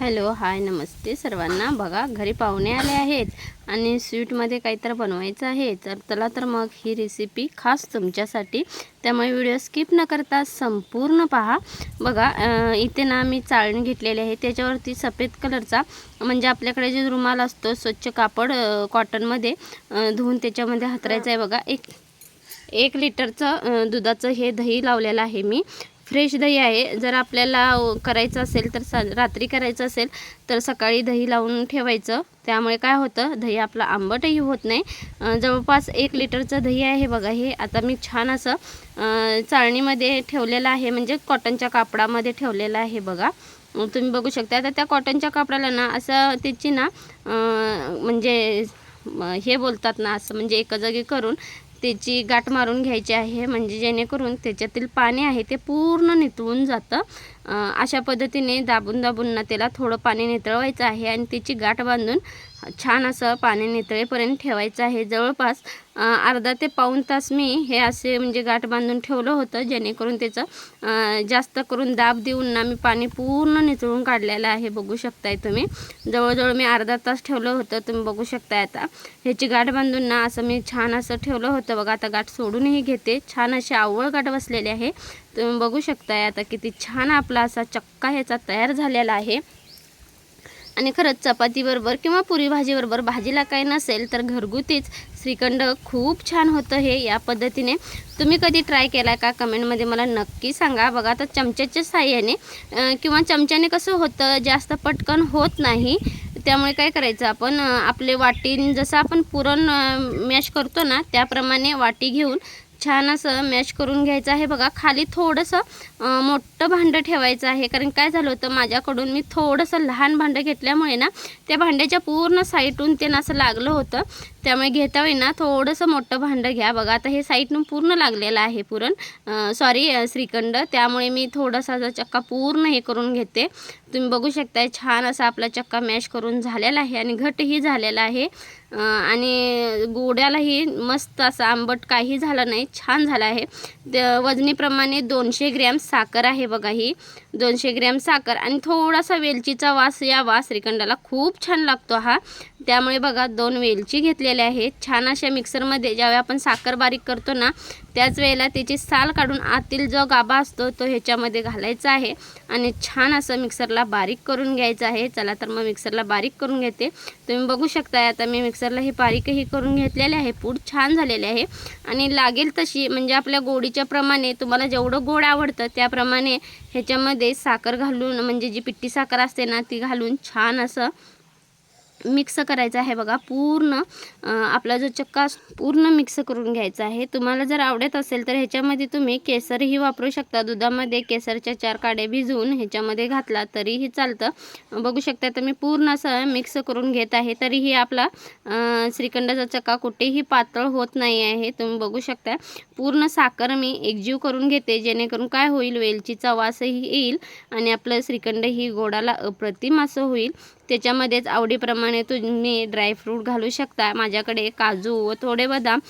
Hello hi नमस्ते सर्वांना। बघा घरी पाहुणे आले आहेत आणि स्वीटमध्ये काहीतरी बनवायचं आहे, तर चला तर मग ही रेसिपी खास तुमच्यासाठी, त्यामुळे व्हिडिओ स्किप न करता संपूर्ण पहा। बघा इथे ना मी चाळणी घेतलेली आहे, त्याच्यावरती सफेद कलरचा म्हणजे आपल्याकडे जे रुमाल असतो स्वच्छ कापड कॉटनमध्ये धुवून त्याच्यामध्ये हातरायचं आहे। बघा एक लिटरचं दुधाचं हे दही लावलेलं आहे मी, फ्रेश दही आहे। जर आपल्याला करायचं असेल तर रात्री करायचं असेल तर सकाळी दही लावून ठेवायचं, त्यामुळे काय होतं दही आपलं आंबटही होत नाही। जवळपास 1 लिटरचं दही आहे। बघा हे आता मी छान असं चाळणीमध्ये ठेवलेलं आहे, म्हणजे कॉटनच्या कापडामध्ये ठेवलेलं आहे। बघा तुम्ही बघू शकता। आता त्या कॉटनच्या कापडाला ना असं त्याची ना म्हणजे हे बोलतात ना, असं म्हणजे एका जागी करून त्याची गाठ मारून घ्यायची आहे, म्हणजे जेणेकरून त्याच्यातील पाणी आहे ते पूर्ण निथळून जातं। अशा पद्धतीने दाबून ना त्याला थोडं पाणी निथळवायचं आहे आणि त्याची गाठ बांधून छान असं पाणी निथळेपर्यंत ठेवायचं आहे। जवळपास अर्धा ते पाऊण तास मी हे असे म्हणजे गाठ बांधून ठेवलं होतं, जेणेकरून त्याचं जास्त करून दाब देऊन ना मी पाणी पूर्ण निथळून काढलेलं आहे। बघू शकताय तुम्ही, जवळजवळ मी अर्धा तास ठेवलं होतं, तुम्ही बघू शकताय। आता ह्याची गाठ बांधून ना असं मी छान असं ठेवलं होतं। बघा आता गाठ सोडूनही घेते, छान अशी आवळ गाठ बसलेली आहे, तुम्ही बघू शकताय। आता किती छान आपला असा चक्का ह्याचा तयार झालेला आहे। आणि खरंच चपातीबरोबर किंवा पुरी भाजीबरोबर, भाजीला काही नसेल तर घरगुतीच श्रीखंड खूप छान होतं हे। या पद्धतीने तुम्ही कधी ट्राय केला का कमेंटमध्ये मला नक्की सांगा। बघा आता चमच्याच्या साहाय्याने किंवा चमच्याने कसं होतं जास्त पटकन होत नाही, त्यामुळे काय करायचं आपण आपले वाटीन जसं आपण पुरण मॅश करतो ना त्याप्रमाणे वाटी घेऊन छान असं मॅश करून घ्यायचं आहे। बघा खाली थोडंसं मोठं भांडं ठेवायचं आहे, कारण काय झालं होतं माझ्याकडून मी थोडंसं लहान भांडं घेतल्यामुळे ना त्या भांड्याच्या पूर्ण साईडून ते असं लागलं होतं, त्यामुळे घेता वेळी ना थोडंसं मोठं भांडं घ्या। बघा आता हे साईडून पूर्ण लागलेलं आहे पुरण श्रीखंड, त्यामुळे मी थोडासा चक्का पूर्ण हे करून घेते। तुम्ही बघू शकताय छान असा आपला चक्का मॅश करून झालेला आहे आणि घटही झालेला आहे आणि गोड्यालाही मस्त असं आंबट काही झालं नाही, छान झालं आहे। वजनीप्रमाणे 200 ग्रॅम साखर आहे। बघा ही 200 ग्रॅम साखर आणि थोडासा वेलचीचा वास यावा श्रीखंडाला, खूप छान लागतो हा, त्यामुळे बघा 2 वेलची घेतलेल्या आहेत। छान अशा मिक्सरमध्ये ज्यावेळी आपण साखर बारीक करतो ना त्याच वेळेला त्याची साल काढून आतील जो गाभा असतो तो ह्याच्यामध्ये घालायचा आहे आणि छान असं मिक्सरला बारीक करून घ्यायचं आहे। चला तर मग मिक्सरला बारीक करून घेते। तुम्ही बघू शकताय आता मी मिक्सरला हे बारीकही करून घेतलेले आहे, पूड छान झालेले आहे। आणि लागेल तशी म्हणजे आपल्या गोडीच्या प्रमाणे तुम्हाला जेवढं गोड आवडतं त्याप्रमाणे ह्याच्यामध्ये साखर घालून, म्हणजे जी पिठी साखर असते ना ती घालून छान असं मिक्स करायचं आहे। बघा पूर्ण आपला जो चक्का पूर्ण मिक्स करून घ्यायचा आहे। तुम्हाला जर आवडत असेल तर ह्याच्यामध्ये तुम्ही केसरही वापरू शकता, दुधामध्ये केसरच्या 4 काड्या भिजवून ह्याच्यामध्ये घातला तरीही चालतं। बघू शकता तर मी पूर्ण असं मिक्स करून घेत आहे, तरीही आपला श्रीखंडाचा चक्का कुठेही पातळ होत नाही आहे। तुम्ही बघू शकता पूर्ण साखर मी एकजीव करून घेते, जेणेकरून काय होईल वेलचीचा वासही येईल आणि आपलं श्रीखंडही गोडाला अप्रतिम असं होईल। त्याच्यामध्येच आवडीप्रमाणे तुम्ही ड्रायफ्रूट घालू शकता, माझ्याकडे काजू व थोडे बदाम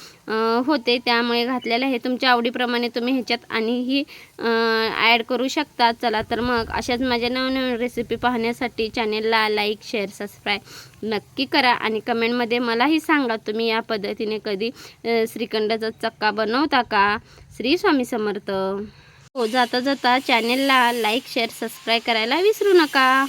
होते त्यामुळे घातलेले आहे। तुमच्या आवडीप्रमाणे तुम्ही ह्याच्यात आणिही ॲड करू शकता। चला तर मग अशाच माझ्या नवनवीन रेसिपी पाहण्यासाठी चॅनेलला लाईक शेअर सबस्क्राईब नक्की करा आणि कमेंटमध्ये मलाही सांगा तुम्ही या पद्धतीने कधी श्रीखंडाचा चक्का बनवता का। श्री स्वामी समर्थ। हो जाता जाता चॅनेलला लाईक शेअर सबस्क्राईब करायला विसरू नका।